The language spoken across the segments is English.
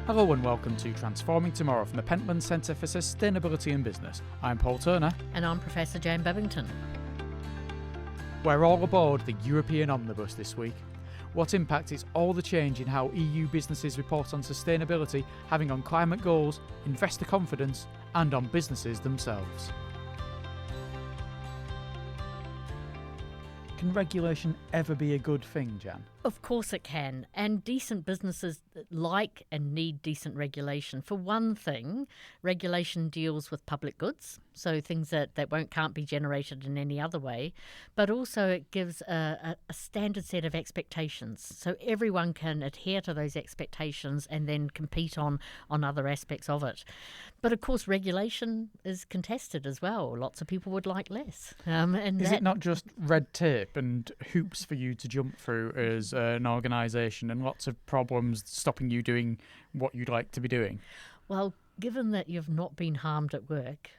Hello and welcome to Transforming Tomorrow from the Pentland Centre for Sustainability in Business. I'm Paul Turner. And I'm Professor Jane Babington. We're all aboard the European Omnibus this week. What impact is all the change in how EU businesses report on sustainability having on climate goals, investor confidence, and on businesses themselves? Can regulation ever be a good thing, Jan? Of course it can, and decent businesses like and need decent regulation. For one thing, regulation deals with public goods, so things that can't be generated in any other way, but also it gives a standard set of expectations, so everyone can adhere to those expectations and then compete on other aspects of it. But of course, regulation is contested as well. Lots of people would like less. Is it not just red tape and hoops for you to jump through as an organisation and lots of problems stopping you doing what you'd like to be doing? Well, given that you've not been harmed at work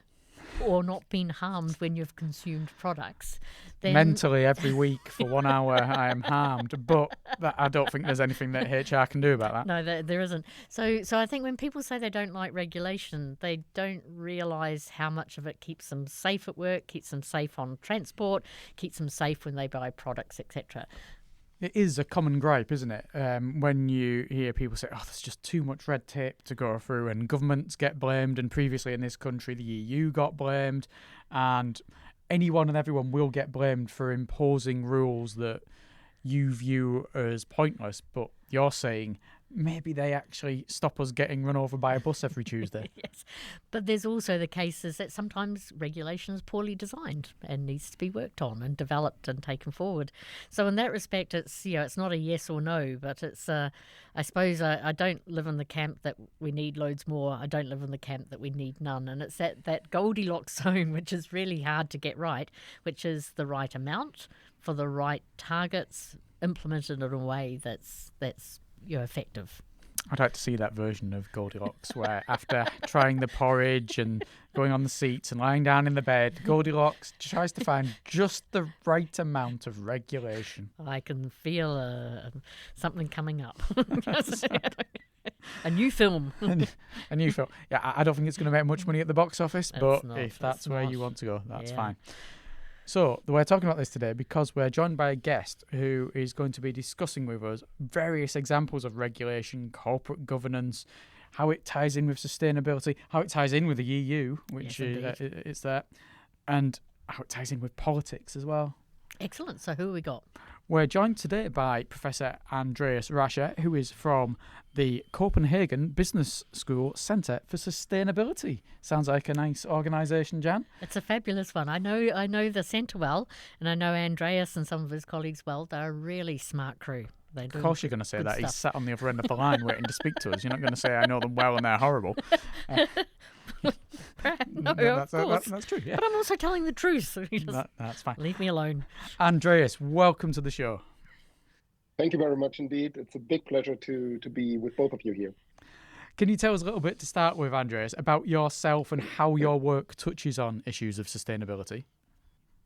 or not been harmed when you've consumed products, then... Mentally, every week for 1 hour I am harmed, but I don't think there's anything that HR can do about that. No, there isn't. So I think when people say they don't like regulation, they don't realise how much of it keeps them safe at work, keeps them safe on transport, keeps them safe when they buy products, etc. It is a common gripe, isn't it? When you hear people say, there's just too much red tape to go through, and governments get blamed, and previously in this country the EU got blamed, and anyone and everyone will get blamed for imposing rules that you view as pointless, but you're saying maybe they actually stop us getting run over by a bus every Tuesday. Yes, but there's also the cases that sometimes regulation is poorly designed and needs to be worked on and developed and taken forward. So in that respect, it's it's not a yes or no, but it's I suppose I don't live in the camp that we need loads more. I don't live in the camp that we need none, and it's that Goldilocks zone which is really hard to get right, which is the right amount for the right targets, implemented in a way that's effective. I'd like to see that version of Goldilocks where after trying the porridge and going on the seats and lying down in the bed, Goldilocks tries to find just the right amount of regulation. I can feel something coming up. A new film. A new film. Yeah, I don't think it's going to make much money at the box office, but if that's where you want to go, that's fine. So we're talking about this today because we're joined by a guest who is going to be discussing with us various examples of regulation, corporate governance, how it ties in with sustainability, how it ties in with the EU, which is that, and how it ties in with politics as well. Excellent. So who have we got? We're joined today by Professor Andreas Rasche, who is from the Copenhagen Business School Centre for Sustainability. Sounds like a nice organisation, Jan. It's a fabulous one. I know the centre well, and I know Andreas and some of his colleagues well. They're a really smart crew. Of course you're going to say that. He's sat on the other end of the line waiting to speak to us. You're not going to say, I know them well and they're horrible. No, of course. That's true, yeah. But I'm also telling the truth. That's fine. Leave me alone. Andreas, welcome to the show. Thank you very much indeed. It's a big pleasure to be with both of you here. Can you tell us a little bit to start with, Andreas, about yourself and how your work touches on issues of sustainability?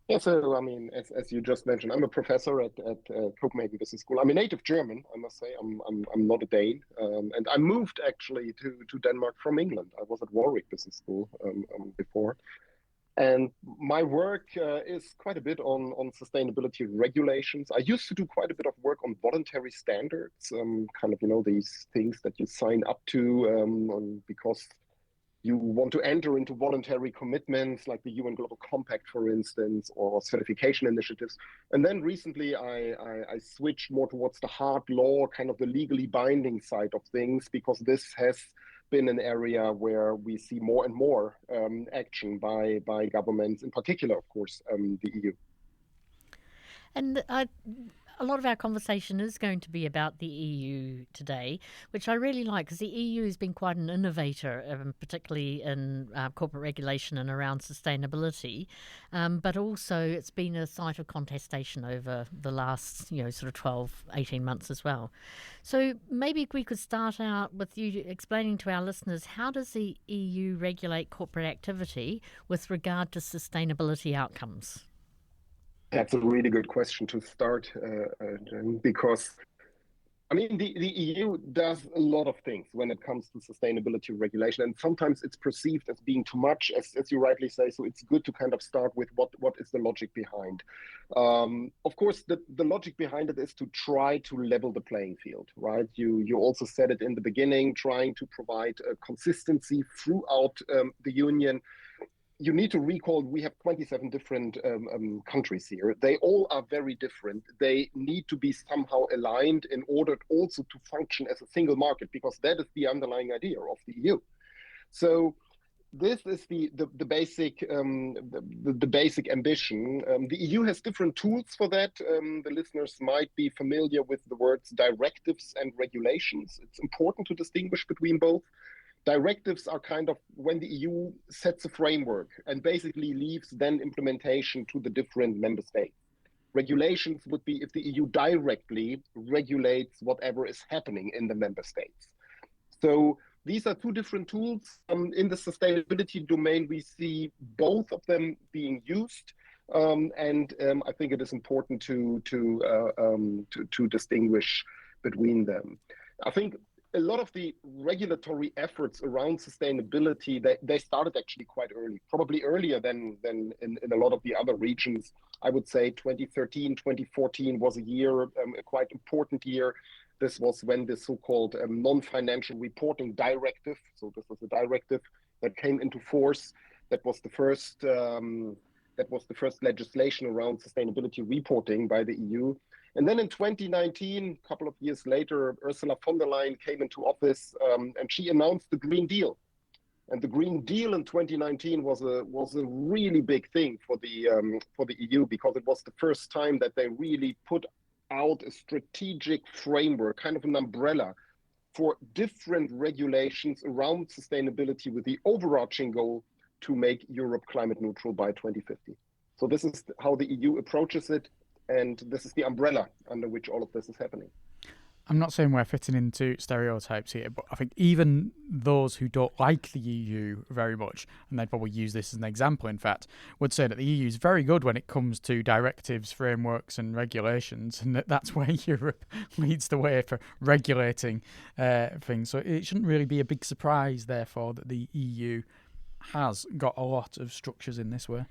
Yeah, so I mean, as you just mentioned, I'm a professor at Copenhagen Business School. I'm a native German, I must say. I'm not a Dane, and I moved actually to Denmark from England. I was at Warwick Business School before, and my work is quite a bit on sustainability regulations. I used to do quite a bit of work on voluntary standards, these things that you sign up to because you want to enter into voluntary commitments like the UN Global Compact, for instance, or certification initiatives. And then recently I switched more towards the hard law, kind of the legally binding side of things, because this has been an area where we see more and more action by governments, in particular, of course, the EU. And a lot of our conversation is going to be about the EU today, which I really like because the EU has been quite an innovator, particularly in corporate regulation and around sustainability. But also it's been a site of contestation over the last, sort of 12, 18 months as well. So maybe we could start out with you explaining to our listeners, how does the EU regulate corporate activity with regard to sustainability outcomes? That's a really good question to start, because I mean, the EU does a lot of things when it comes to sustainability regulation, and sometimes it's perceived as being too much, as you rightly say. So it's good to kind of start with what is the logic behind. Of course, the logic behind it is to try to level the playing field, right? You also said it in the beginning, trying to provide consistency throughout the union. You need to recall we have 27 different countries here. They all are very different. They need to be somehow aligned in order also to function as a single market, because that is the underlying idea of the EU. So this is the basic the basic ambition. The EU has different tools for that. The listeners might be familiar with the words directives and regulations. It's important to distinguish between both. Directives are kind of when the EU sets a framework and basically leaves then implementation to the different member states. Regulations would be if the EU directly regulates whatever is happening in the member states. So these are two different tools. In the sustainability domain, we see both of them being used. And I think it is important to distinguish between them. I think a lot of the regulatory efforts around sustainability, they started actually quite early, probably earlier than in a lot of the other regions. I would say 2013, 2014 was a quite important year. This was when the so-called non-financial reporting directive, so this was a directive that came into force. That was the first legislation around sustainability reporting by the EU. And then in 2019, a couple of years later, Ursula von der Leyen came into office and she announced the Green Deal. And the Green Deal in 2019 was a really big thing for the EU, because it was the first time that they really put out a strategic framework, kind of an umbrella for different regulations around sustainability, with the overarching goal to make Europe climate neutral by 2050. So this is how the EU approaches it. And this is the umbrella under which all of this is happening. I'm not saying we're fitting into stereotypes here, but I think even those who don't like the EU very much, and they'd probably use this as an example, in fact, would say that the EU is very good when it comes to directives, frameworks and regulations, and that's where Europe leads the way for regulating things. So it shouldn't really be a big surprise, therefore, that the EU has got a lot of structures in this way.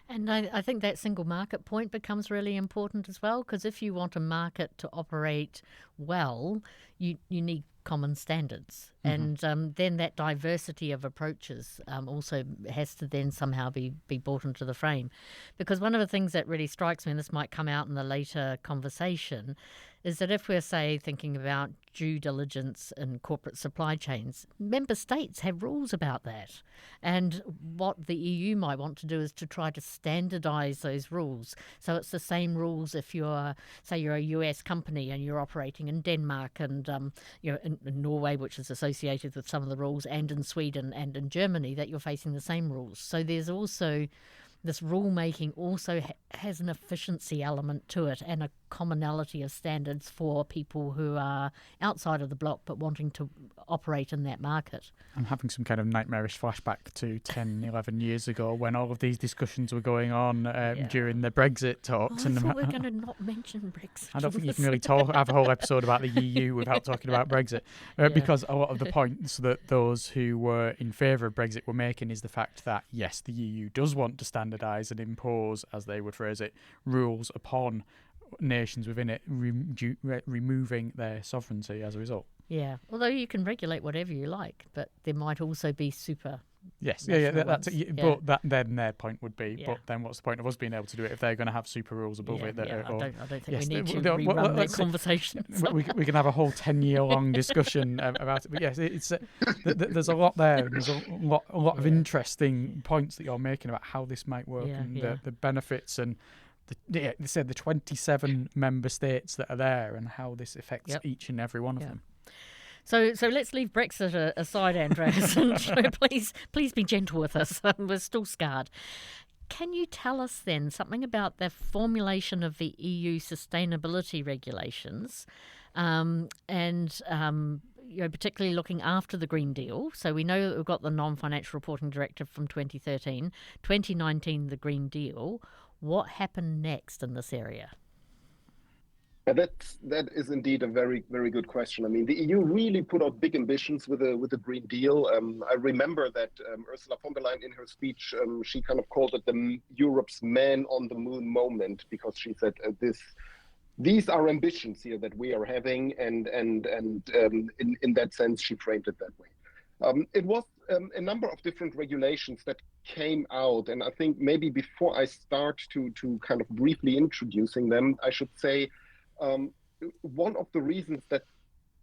And I think that single market point becomes really important as well, because if you want a market to operate well, you need common standards. Mm-hmm. And then that diversity of approaches also has to then somehow be brought into the frame. Because one of the things that really strikes me, and this might come out in the later conversation, is that if we're, say, thinking about due diligence in corporate supply chains, member states have rules about that. And what the EU might want to do is to try to standardize those rules. So it's the same rules if you're a US company and you're operating in Denmark and in Norway, which is associated with some of the rules, and in Sweden and in Germany, that you're facing the same rules. So there's also this rule-making also has an efficiency element to it and a commonality of standards for people who are outside of the bloc but wanting to operate in that market. I'm having some kind of nightmarish flashback to 10, 11 years ago when all of these discussions were going on during the Brexit talks. I thought we were going to not mention Brexit. I don't think you can really have a whole episode about the EU without talking about Brexit, because a lot of the points that those who were in favour of Brexit were making is the fact that, yes, the EU does want to standardise and impose, as they would phrase it, rules upon nations within it, removing their sovereignty as a result. Yeah, although you can regulate whatever you like, but there might also be super. Yes, that's it. Yeah. But then their point would be, but then what's the point of us being able to do it if they're going to have super rules above it? I don't think we need to rerun that conversation. We can have a whole 10-year-long discussion about it. But yes, it's there's a lot there. There's a lot of interesting points that you're making about how this might work and the benefits and. They said the 27 member states that are there and how this affects each and every one of them. So let's leave Brexit aside, Andreas, and please be gentle with us. We're still scarred. Can you tell us then something about the formulation of the EU sustainability regulations, particularly looking after the Green Deal? So we know that we've got the non-financial reporting directive from 2013, 2019 the Green Deal. What happened next in this area? That is indeed a very, very good question. I mean, the EU really put out big ambitions with the Green Deal. I remember that Ursula von der Leyen, in her speech, she kind of called it the Europe's man on the moon moment, because she said these are ambitions here that we are having, and in that sense, she framed it that way. It was a number of different regulations that came out, and I think maybe before I start to kind of briefly introducing them, I should say. One of the reasons that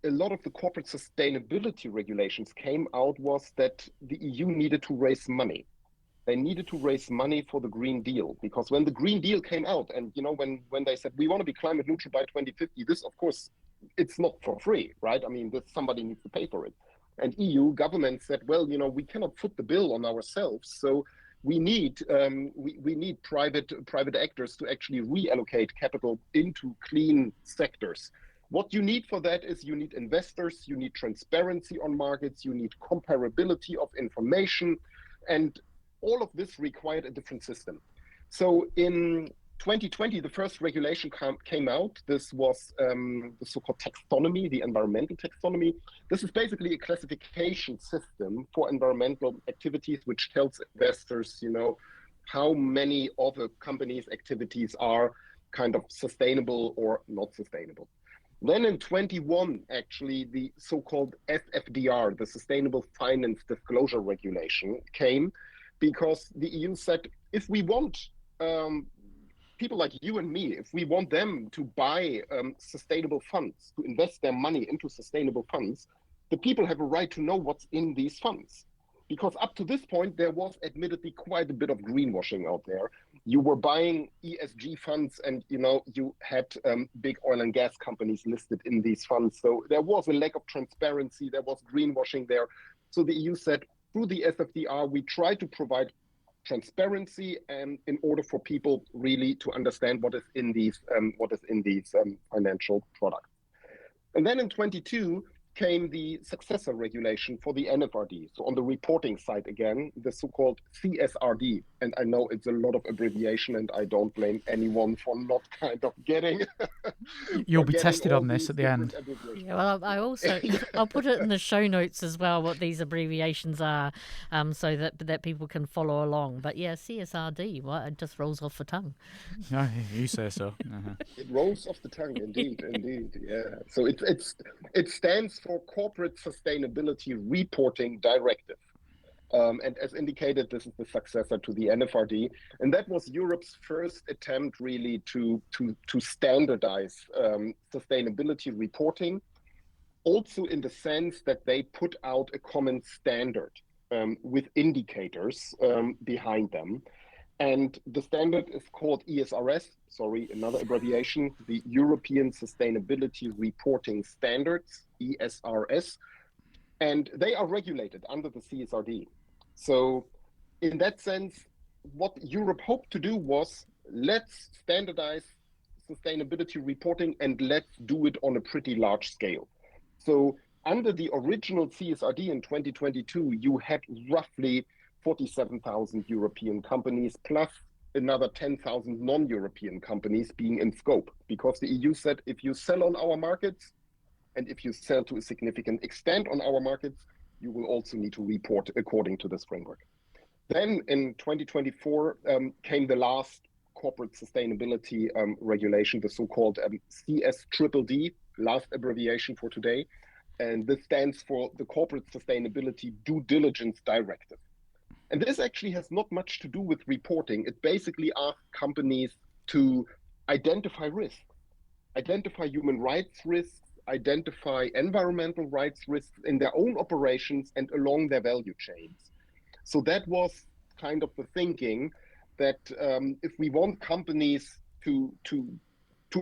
a lot of the corporate sustainability regulations came out was that the EU needed to raise money. They needed to raise money for the Green Deal, because when the Green Deal came out, and when they said we want to be climate neutral by 2050, this of course it's not for free, right? I mean, somebody needs to pay for it, and EU governments said, well, we cannot foot the bill on ourselves, so we need private actors to actually reallocate capital into clean sectors. What you need for that is you need investors, you need transparency on markets, you need comparability of information, and all of this required a different system. So in 2020, the first regulation came out. This was the so-called taxonomy, the environmental taxonomy. This is basically a classification system for environmental activities, which tells investors, how many of a company's activities are kind of sustainable or not sustainable. Then in 21, actually, the so-called SFDR, the Sustainable Finance Disclosure Regulation, came because the EU said, if we want people like you and me, if we want them to buy sustainable funds, to invest their money into sustainable funds, the people have a right to know what's in these funds. Because up to this point, there was admittedly quite a bit of greenwashing out there. You were buying ESG funds and, you had big oil and gas companies listed in these funds. So there was a lack of transparency, there was greenwashing there. So the EU said, through the SFDR, we try to provide transparency and in order for people really to understand what is in these financial products. And then in 22 came the successor regulation for the NFRD. So on the reporting side again, the so-called CSRD. And I know it's a lot of abbreviation, and I don't blame anyone for not kind of getting. You'll be tested on this at the end. Yeah, well, I'll put it in the show notes as well what these abbreviations are, so that people can follow along. But yeah, CSRD, it just rolls off the tongue. No, you say so. Uh-huh. It rolls off the tongue, indeed, yeah. So it stands for Corporate Sustainability Reporting Directive. And as indicated, this is the successor to the NFRD. And that was Europe's first attempt really to standardize sustainability reporting, also in the sense that they put out a common standard with indicators behind them. And the standard is called ESRS, another abbreviation, the European Sustainability Reporting Standards, ESRS, and they are regulated under the CSRD. So in that sense, what Europe hoped to do was, let's standardize sustainability reporting and let's do it on a pretty large scale. So under the original CSRD in 2022, you had roughly 47,000 European companies, plus another 10,000 non-European companies being in scope, because the EU said, if you sell on our markets, and if you sell to a significant extent on our markets, you will also need to report according to this framework. Then in 2024 came the last corporate sustainability regulation, the so-called CSDDD, last abbreviation for today. And this stands for the Corporate Sustainability Due Diligence Directive. And this actually has not much to do with reporting. It basically asks companies to identify risks, identify human rights risks, identify environmental rights risks in their own operations and along their value chains. So that was kind of the thinking that if we want companies to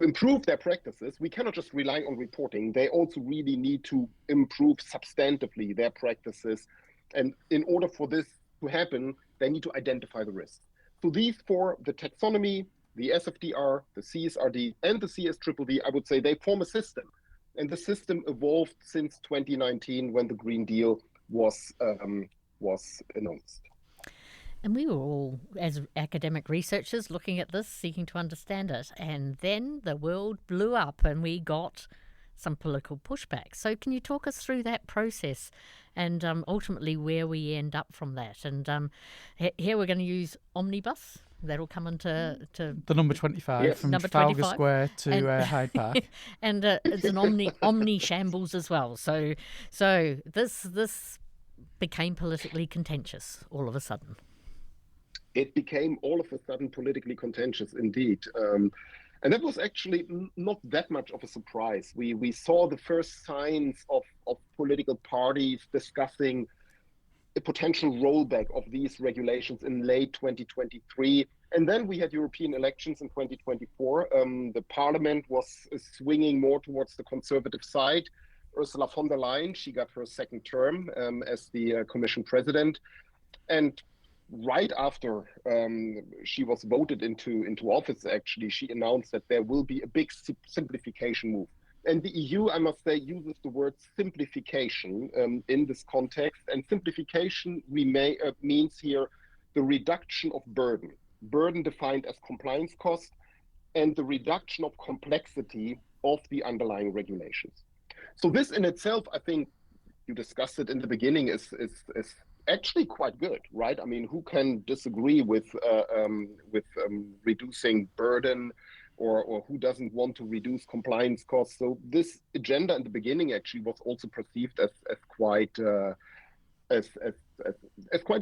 improve their practices, we cannot just rely on reporting. They also really need to improve substantively their practices. And in order for this to happen, they need to identify the risks. So these four, the taxonomy, the SFDR, the CSRD, and the CSDDD, I would say they form a system. And the system evolved since 2019 when the Green Deal was announced. And we were all, as academic researchers, looking at this, seeking to understand it. And then the world blew up and we got some political pushback. So can you talk us through that process and ultimately where we end up from that? And here we're going to use Omnibus. That'll come into the number 25 from Trafalgar Square to Hyde Park. And it's an omni shambles as well. So this became politically contentious all of a sudden. It became all of a sudden politically contentious indeed. And that was actually not that much of a surprise. We saw the first signs of political parties discussing a potential rollback of these regulations in late 2023. And then we had European elections in 2024. The parliament was swinging more towards the conservative side. Ursula von der Leyen, she got her second term as the Commission president. And right after she was voted into office, actually, she announced that there will be a big simplification move. And the EU, I must say, uses the word simplification in this context. And simplification means here the reduction of burden defined as compliance cost, and the reduction of complexity of the underlying regulations. So this in itself, I think you discussed it in the beginning, is actually quite good, right? I mean, who can disagree with reducing burden, or who doesn't want to reduce compliance costs? So this agenda in the beginning actually was also perceived as quite a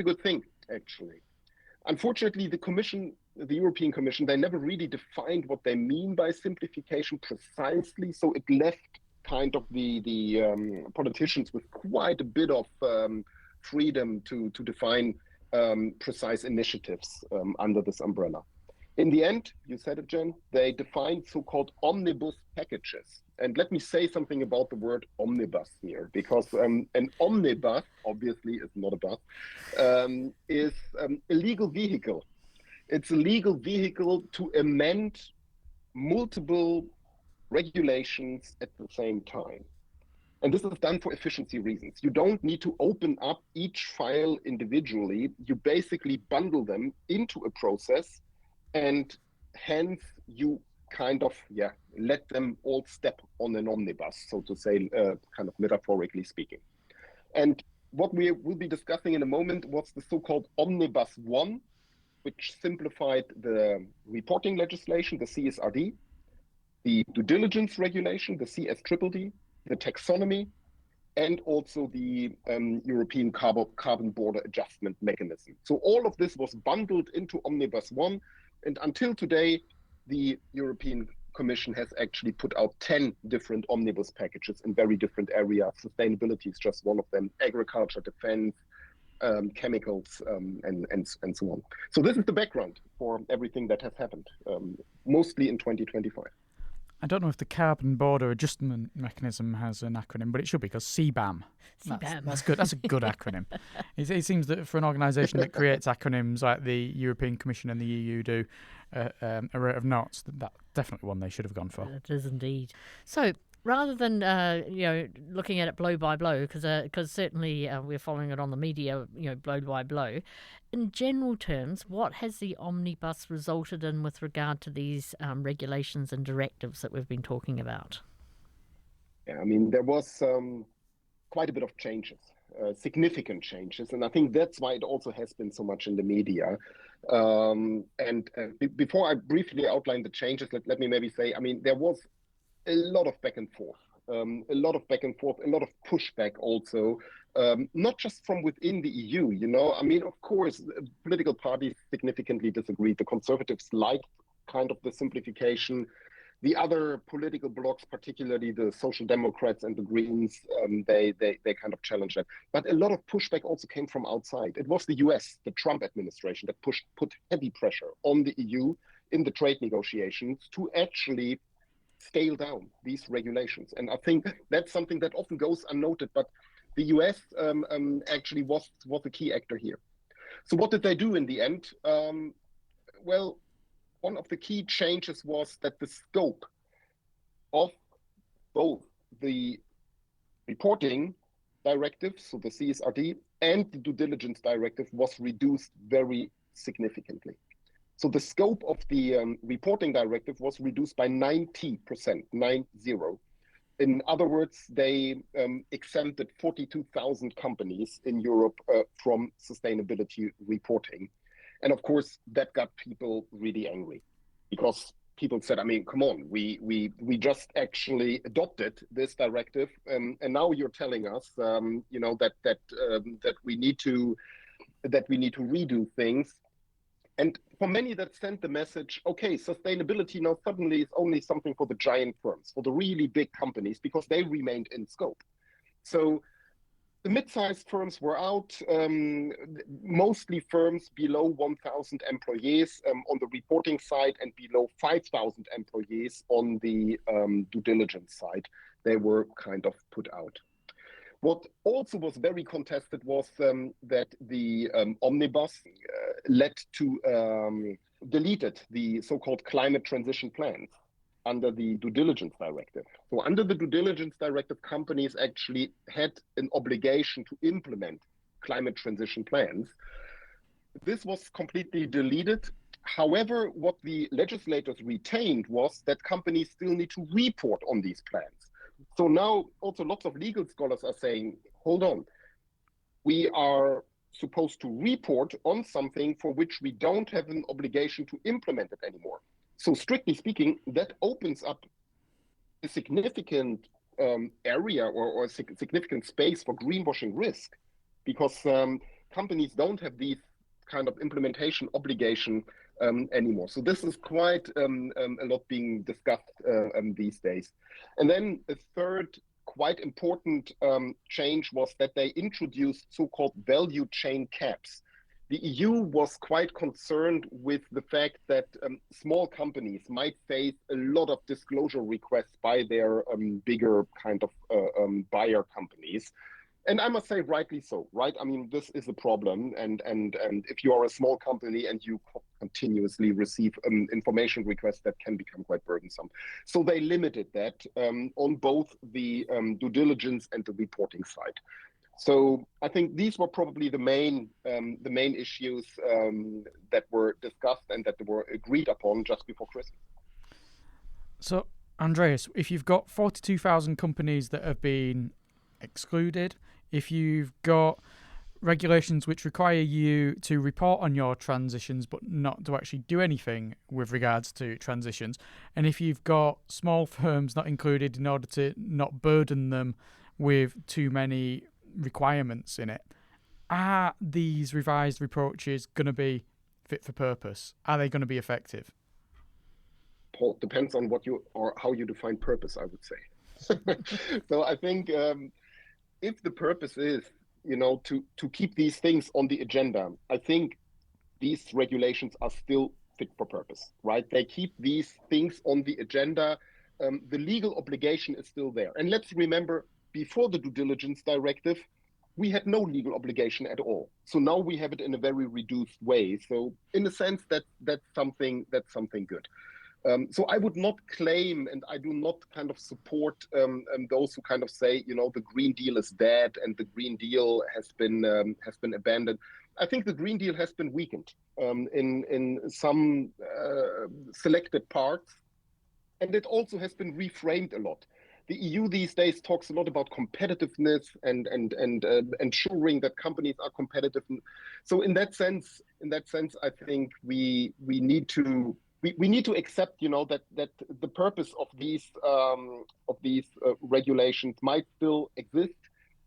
good thing, actually. Unfortunately, the European Commission, they never really defined what they mean by simplification precisely. So it left kind of the politicians with quite a bit of freedom to define precise initiatives under this umbrella. In the end, you said it, Jen, they defined so-called omnibus packages. And let me say something about the word omnibus here, because an omnibus, obviously is not a bus, is a legal vehicle. It's a legal vehicle to amend multiple regulations at the same time. And this is done for efficiency reasons. You don't need to open up each file individually. You basically bundle them into a process, and hence you kind of let them all step on an omnibus, so to say, kind of metaphorically speaking. And what we will be discussing in a moment was the so-called Omnibus 1, which simplified the reporting legislation, the CSRD, the due diligence regulation, the CSDDD, the taxonomy, and also the European carbon border adjustment mechanism. So all of this was bundled into Omnibus 1. And until today, the European Commission has actually put out 10 different omnibus packages in very different areas. Sustainability is just one of them, agriculture, defense, chemicals, and so on. So this is the background for everything that has happened, mostly in 2025. I don't know if the Carbon Border Adjustment Mechanism has an acronym, but it should be, because CBAM. That's good. That's a good acronym. It seems that for an organisation that creates acronyms like the European Commission and the EU do, a rate of knots, that's definitely one they should have gone for. It is indeed. So rather than looking at it blow by blow, because certainly we're following it on the media, blow by blow. In general terms, what has the omnibus resulted in with regard to these regulations and directives that we've been talking about? Yeah, I mean, there was quite a bit of changes, significant changes, and I think that's why it also has been so much in the media. Before I briefly outline the changes, let me maybe say, I mean, there was a lot of back and forth, a lot of pushback also, not just from within the EU, I mean, of course, political parties significantly disagreed. The Conservatives liked kind of the simplification. The other political blocs, particularly the Social Democrats and the Greens, they kind of challenged that. But a lot of pushback also came from outside. It was the US, the Trump administration, that put heavy pressure on the EU in the trade negotiations to actually scale down these regulations. And I think that's something that often goes unnoted, but the US actually was a key actor here. So what did they do in the end? Well, one of the key changes was that the scope of both the reporting directive, so the CSRD, and the due diligence directive was reduced very significantly. So the scope of the reporting directive was reduced by 90%, 90. In other words, they exempted 42,000 companies in Europe from sustainability reporting. And of course, that got people really angry because people said, I mean, come on, we just actually adopted this directive, and now you're telling us, that we need to redo things. And for many, that sent the message, okay, sustainability now suddenly is only something for the giant firms, for the really big companies, because they remained in scope. So the mid-sized firms were out, mostly firms below 1,000 employees on the reporting side and below 5,000 employees on the due diligence side. They were kind of put out. What also was very contested was that the omnibus led to deleted the so-called climate transition plans under the due diligence directive. So under the due diligence directive, companies actually had an obligation to implement climate transition plans. This was completely deleted. However, what the legislators retained was that companies still need to report on these plans. So now also lots of legal scholars are saying, hold on, we are supposed to report on something for which we don't have an obligation to implement it anymore. So strictly speaking, that opens up a significant area or significant space for greenwashing risk, because companies don't have these kind of implementation obligation anymore. So this is quite a lot being discussed these days. And then a third quite important change was that they introduced so-called value chain caps. The EU was quite concerned with the fact that small companies might face a lot of disclosure requests by their bigger kind of buyer companies. And I must say, rightly so, right? I mean, this is a problem. And if you are a small company and you continuously receive information requests, that can become quite burdensome. So they limited that on both the due diligence and the reporting side. So I think these were probably the main issues that were discussed and that were agreed upon just before Christmas. So, Andreas, if you've got 42,000 companies that have been excluded, if you've got regulations which require you to report on your transitions but not to actually do anything with regards to transitions, and if you've got small firms not included in order to not burden them with too many requirements in it, are these revised approaches going to be fit for purpose? Are they going to be effective? Paul, depends on what you or how you define purpose, I would say. So I think if the purpose is, to keep these things on the agenda, I think these regulations are still fit for purpose, right? They keep these things on the agenda. The legal obligation is still there. And let's remember, before the due diligence directive, we had no legal obligation at all. So now we have it in a very reduced way. So in a sense, that's something good. So I would not claim, and I do not kind of support those who kind of say, the Green Deal is dead and the Green Deal has been abandoned. I think the Green Deal has been weakened in some selected parts, and it also has been reframed a lot. The EU these days talks a lot about competitiveness and ensuring that companies are competitive. So in that sense, I think we need to accept, that the purpose of these regulations might still exist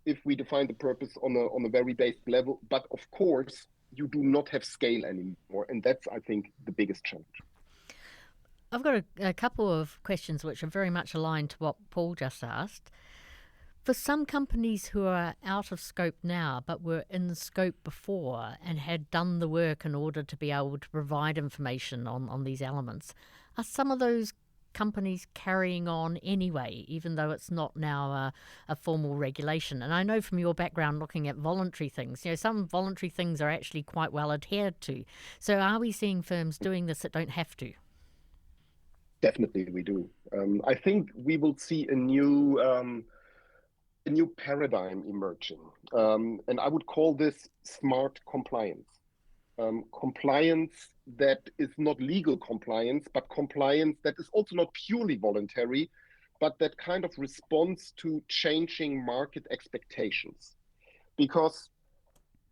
if we define the purpose on a very basic level. But of course, you do not have scale anymore, and that's, I think, the biggest challenge. I've got a couple of questions which are very much aligned to what Paul just asked. For some companies who are out of scope now but were in scope before and had done the work in order to be able to provide information on these elements, are some of those companies carrying on anyway, even though it's not now a formal regulation? And I know from your background looking at voluntary things, some voluntary things are actually quite well adhered to. So are we seeing firms doing this that don't have to? Definitely we do. I think we will see a new a new paradigm emerging. And I would call this smart compliance. Compliance that is not legal compliance, but compliance that is also not purely voluntary, but that kind of responds to changing market expectations. Because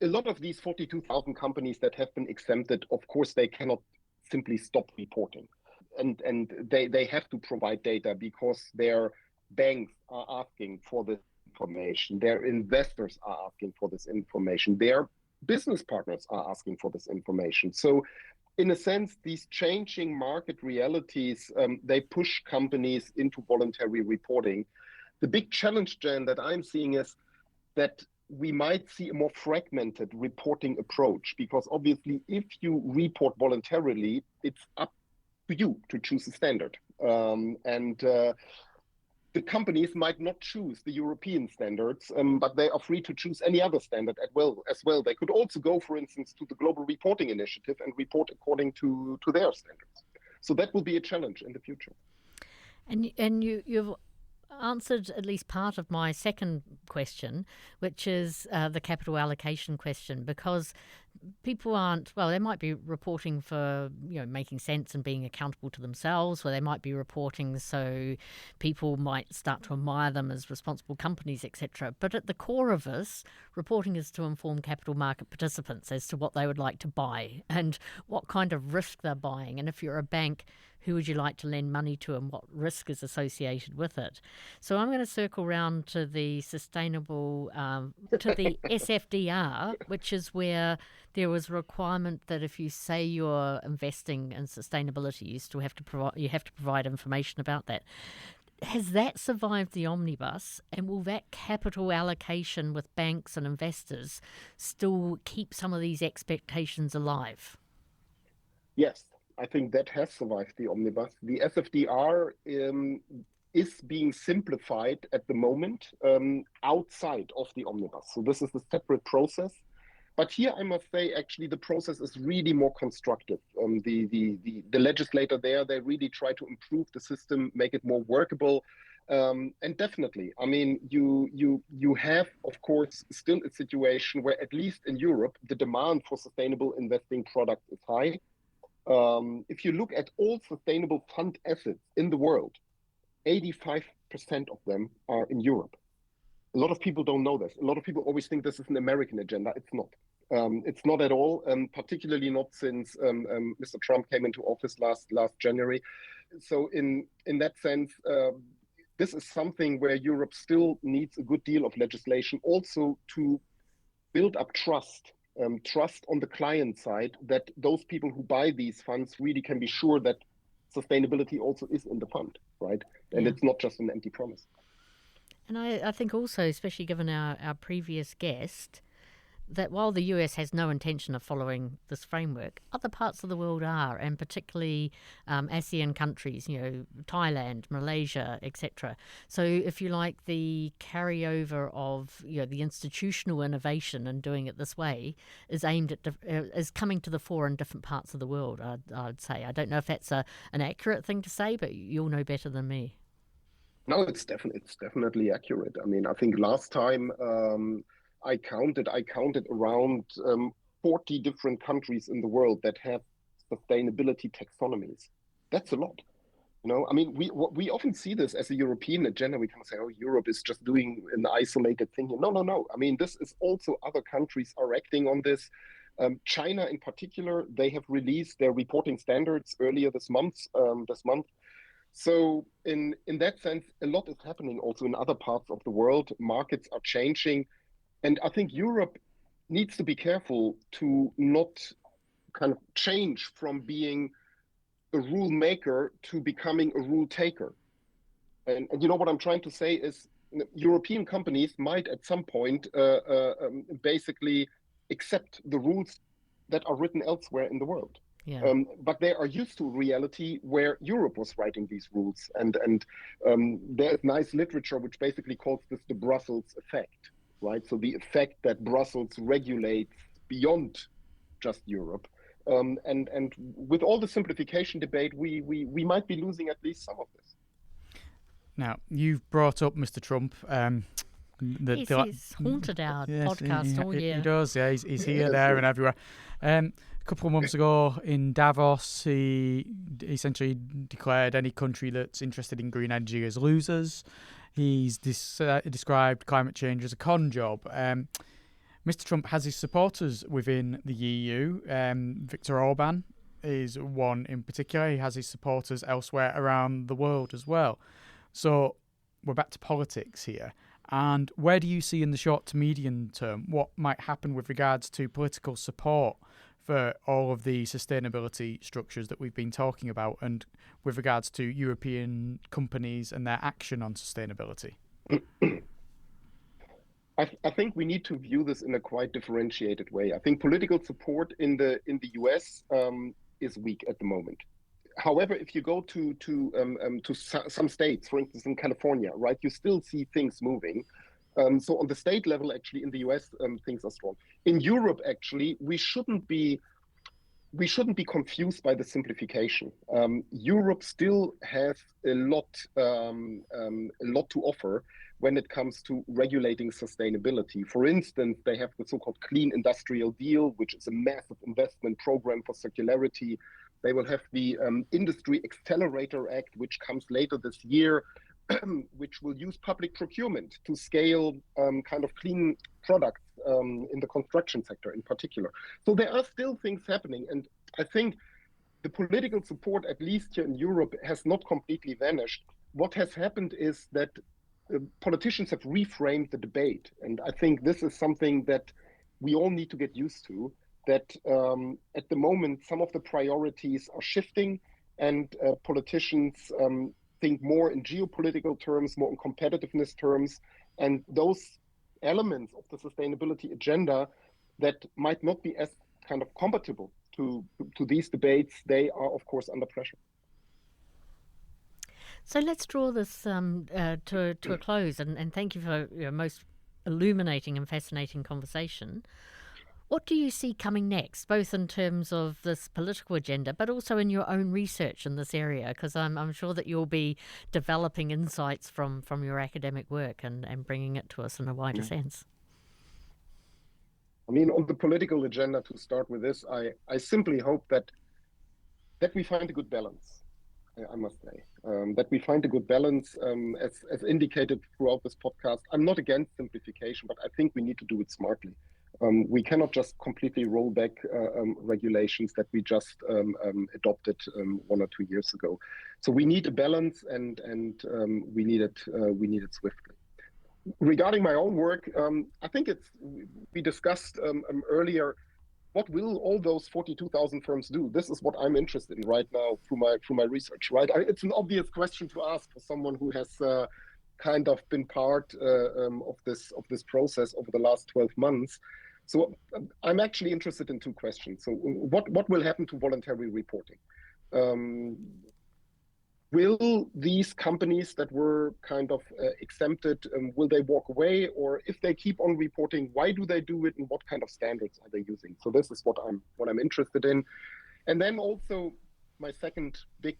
a lot of these 42,000 companies that have been exempted, of course, they cannot simply stop reporting. And they have to provide data because their banks are asking for this information. Their investors are asking for this information. Their business partners are asking for this information. So in a sense, these changing market realities, they push companies into voluntary reporting. The big challenge, Jen, that I'm seeing is that we might see a more fragmented reporting approach, because obviously if you report voluntarily, it's up to you to choose a standard. The companies might not choose the European standards, but they are free to choose any other standard as well. They could also go, for instance, to the Global Reporting Initiative and report according to their standards. So that will be a challenge in the future. And you've answered at least part of my second question, which is the capital allocation question, because people aren't, well, they might be reporting for, making sense and being accountable to themselves, or they might be reporting so people might start to admire them as responsible companies, etc. But at the core of this, reporting is to inform capital market participants as to what they would like to buy and what kind of risk they're buying. And if you're a bank, who would you like to lend money to and what risk is associated with it? So I'm going to circle round to the sustainable, to the SFDR, which is where there was a requirement that if you say you're investing in sustainability, you still have to provide information about that. Has that survived the omnibus, and will that capital allocation with banks and investors still keep some of these expectations alive? Yes. I think that has survived the omnibus. The SFDR is being simplified at the moment outside of the omnibus. So this is a separate process. But here I must say, actually, the process is really more constructive. The legislator there, they really try to improve the system, make it more workable. And definitely, I mean, you have, of course, still a situation where, at least in Europe, the demand for sustainable investing products is high. If you look at all sustainable fund assets in the world, 85% of them are in Europe. A lot of people don't know this. A lot of people always think this is an American agenda. It's not. It's not at all, particularly not since Mr. Trump came into office last January. So in that sense, this is something where Europe still needs a good deal of legislation also to build up trust on the client side, that those people who buy these funds really can be sure that sustainability also is in the fund, right? And it's not just an empty promise. And I think also, especially given our previous guest, that while the US has no intention of following this framework, other parts of the world are, and particularly ASEAN countries, Thailand, Malaysia, etc. So if you like, the carryover of the institutional innovation and doing it this way is aimed at is coming to the fore in different parts of the world. I'd say. I don't know if that's an accurate thing to say, but you'll know better than me. No, it's definitely accurate. I mean, I think last time I counted around 40 different countries in the world that have sustainability taxonomies. That's a lot. I mean, we often see this as a European agenda. We kind of say, oh, Europe is just doing an isolated thing. No. I mean, this is also other countries are acting on this. China in particular, they have released their reporting standards earlier this month. So in that sense, a lot is happening also in other parts of the world. Markets are changing. And I think Europe needs to be careful to not kind of change from being a rule maker to becoming a rule taker. And what I'm trying to say is European companies might at some point basically accept the rules that are written elsewhere in the world. Yeah. But they are used to a reality where Europe was writing these rules. And there's nice literature which basically calls this the Brussels effect. Right, so the effect that Brussels regulates beyond just Europe, and with all the simplification debate, we might be losing at least some of this. Now, you've brought up Mr. Trump He's haunted our podcast all year. He does, yeah. He's here, there, and everywhere. A couple of months ago in Davos, he essentially declared any country that's interested in green energy as losers. He's described climate change as a con job. Mr. Trump has his supporters within the EU. Viktor Orban is one in particular. He has his supporters elsewhere around the world as well. So we're back to politics here. And where do you see in the short to medium term what might happen with regards to political support for all of the sustainability structures that we've been talking about, and with regards to European companies and their action on sustainability? I think we need to view this in a quite differentiated way. I think political support in the US is weak at the moment. However, if you go to some states, for instance, in California, right, you still see things moving. So on the state level, actually, in the US, things are strong. In Europe, actually, we shouldn't be confused by the simplification. Europe still has a lot to offer when it comes to regulating sustainability. For instance, they have the so-called Clean Industrial Deal, which is a massive investment program for circularity. They will have the Industry Accelerator Act, which comes later this year, which will use public procurement to scale kind of clean products in the construction sector in particular. So there are still things happening. And I think the political support, at least here in Europe, has not completely vanished. What has happened is that politicians have reframed the debate. And I think this is something that we all need to get used to, that at the moment, some of the priorities are shifting, and politicians think more in geopolitical terms, more in competitiveness terms, and those elements of the sustainability agenda that might not be as kind of compatible to these debates, they are, of course, under pressure. So let's draw this to a close, and thank you for your most illuminating and fascinating conversation. What do you see coming next, both in terms of this political agenda, but also in your own research in this area? Because I'm sure that you'll be developing insights from your academic work and bringing it to us in a wider sense. I mean, on the political agenda, to start with this, I simply hope that we find a good balance, I must say, that we find a good balance, as indicated throughout this podcast. I'm not against simplification, but I think we need to do it smartly. We cannot just completely roll back regulations that we just adopted 1 or 2 years ago. So we need a balance, and we need it swiftly. Regarding my own work, I think we discussed earlier, what will all those 42,000 firms do? This is what I'm interested in right now through my research. Right, it's an obvious question to ask for someone who has kind of been part of this process over the last 12 months. So I'm actually interested in two questions. So what will happen to voluntary reporting? Will these companies that were kind of exempted, will they walk away? Or if they keep on reporting, why do they do it, and what kind of standards are they using? So this is what I'm interested in. And then also my second big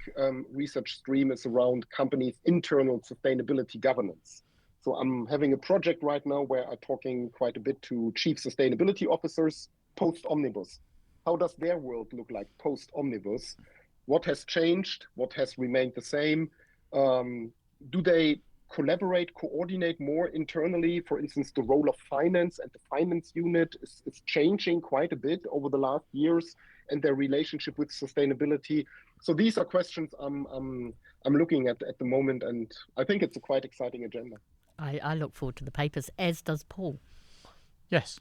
research stream is around companies' internal sustainability governance. So I'm having a project right now where I'm talking quite a bit to chief sustainability officers post-Omnibus. How does their world look like post-Omnibus? What has changed? What has remained the same? Do they collaborate, coordinate more internally? For instance, the role of finance and the finance unit is changing quite a bit over the last years, and their relationship with sustainability. So these are questions I'm looking at the moment, and I think it's a quite exciting agenda. I look forward to the papers, as does Paul. Yes.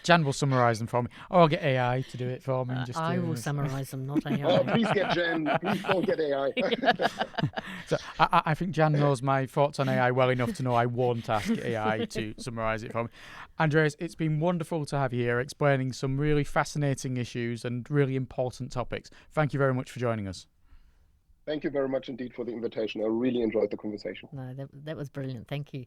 Jan will summarise them for me. Or I'll get AI to do it for me. I will summarise them, not AI. Oh, please get Jan. Please don't get AI. So I think Jan knows my thoughts on AI well enough to know I won't ask AI to summarise it for me. Andreas, it's been wonderful to have you here explaining some really fascinating issues and really important topics. Thank you very much for joining us. Thank you very much indeed for the invitation. I really enjoyed the conversation. No, that was brilliant. Thank you.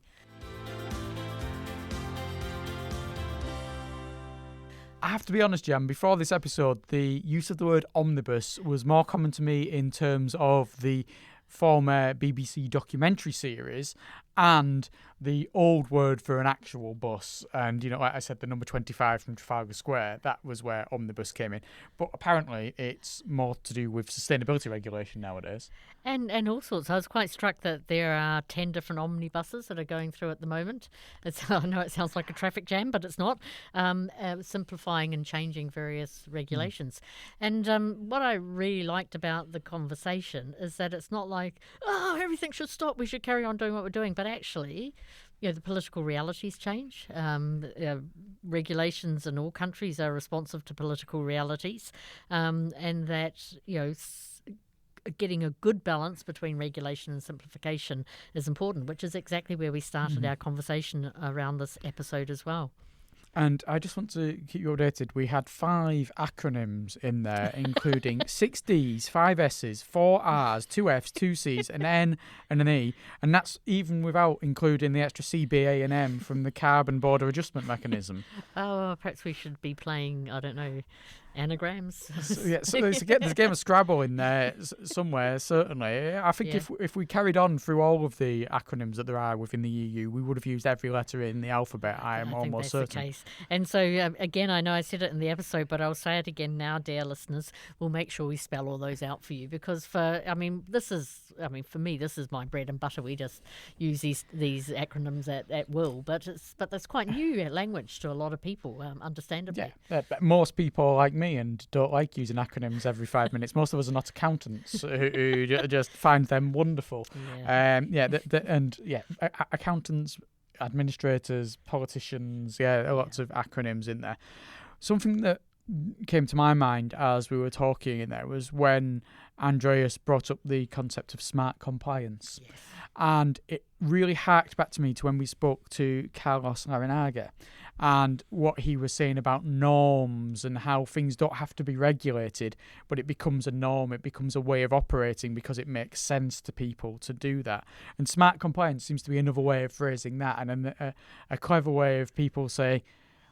I have to be honest, Jan, before this episode, the use of the word omnibus was more common to me in terms of the former BBC documentary series, and the old word for an actual bus. And, like I said, the number 25 from Trafalgar Square, that was where omnibus came in. But apparently it's more to do with sustainability regulation nowadays. And all sorts. I was quite struck that there are 10 different omnibuses that are going through at the moment. I know it sounds like a traffic jam, but it's not. Simplifying and changing various regulations. And what I really liked about the conversation is that it's not like, everything should stop, we should carry on doing what we're doing. But actually, the political realities change. Regulations in all countries are responsive to political realities, and that, getting a good balance between regulation and simplification is important, which is exactly where we started our conversation around this episode as well. And I just want to keep you updated. We had 5 acronyms in there, including 6 Ds, 5 S's, 4 R's, 2 F's, 2 C's, an N and an E. And that's even without including the extra C, B, A and M from the carbon border adjustment mechanism. Oh, perhaps we should be playing, I don't know, anagrams. So there's a game of Scrabble in there somewhere, certainly. I think if we carried on through all of the acronyms that there are within the EU, we would have used every letter in the alphabet. I am almost certain. The case. And so, again, I know I said it in the episode, but I'll say it again now, dear listeners. We'll make sure we spell all those out for you, because for me, this is my bread and butter. We just use these acronyms at will, but that's quite new language to a lot of people, understandably. Yeah, but most people like me and don't like using acronyms every 5 minutes. Most of us are not accountants who just find them wonderful. Accountants, administrators, politicians, lots of acronyms in there. Something that came to my mind as we were talking in there was when Andreas brought up the concept of smart compliance. Yes. And it really harked back to me to when we spoke to Carlos Larrinaga and what he was saying about norms and how things don't have to be regulated, but it becomes a norm, it becomes a way of operating because it makes sense to people to do that. And smart compliance seems to be another way of phrasing that, and a clever way of people say,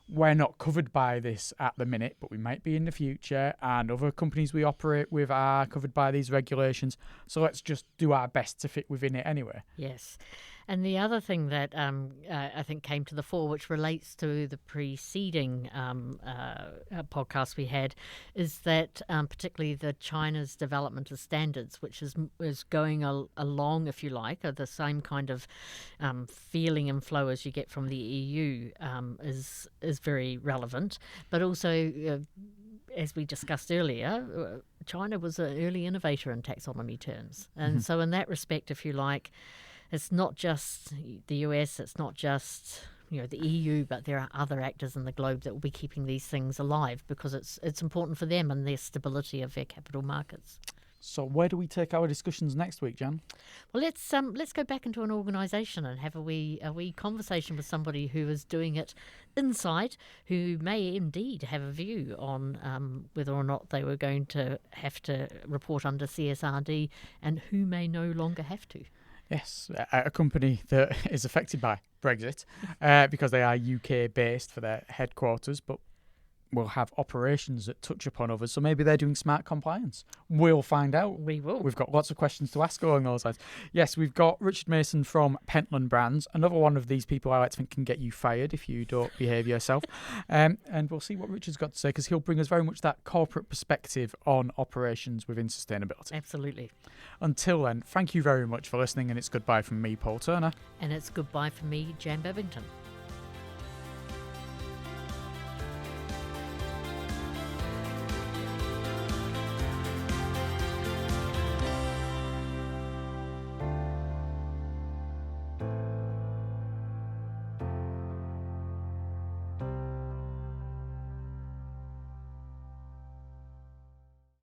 we're not covered by this at the minute, but we might be in the future, and other companies we operate with are covered by these regulations, so let's just do our best to fit within it anyway. Yes. And the other thing that I think came to the fore, which relates to the preceding podcast we had, is that particularly the China's development of standards, which is going along, if you like, the same kind of feeling and flow as you get from the EU, is very relevant. But also, as we discussed earlier, China was an early innovator in taxonomy terms. And so in that respect, if you like, it's not just the US, it's not just the EU, but there are other actors in the globe that will be keeping these things alive because it's important for them and their stability of their capital markets. So where do we take our discussions next week, Jan? Well, let's go back into an organisation and have a wee conversation with somebody who is doing it inside, who may indeed have a view on whether or not they were going to have to report under CSRD and who may no longer have to. Yes, a company that is affected by Brexit because they are UK-based for their headquarters, but will have operations that touch upon others. So maybe they're doing smart compliance. We'll find out. We will. We've got lots of questions to ask along those lines. Yes, we've got Richard Mason from Pentland Brands, another one of these people I like to think can get you fired if you don't behave yourself. And we'll see what Richard's got to say, because he'll bring us very much that corporate perspective on operations within sustainability. Absolutely. Until then, thank you very much for listening, and it's goodbye from me, Paul Turner. And it's goodbye from me, Jan Babington.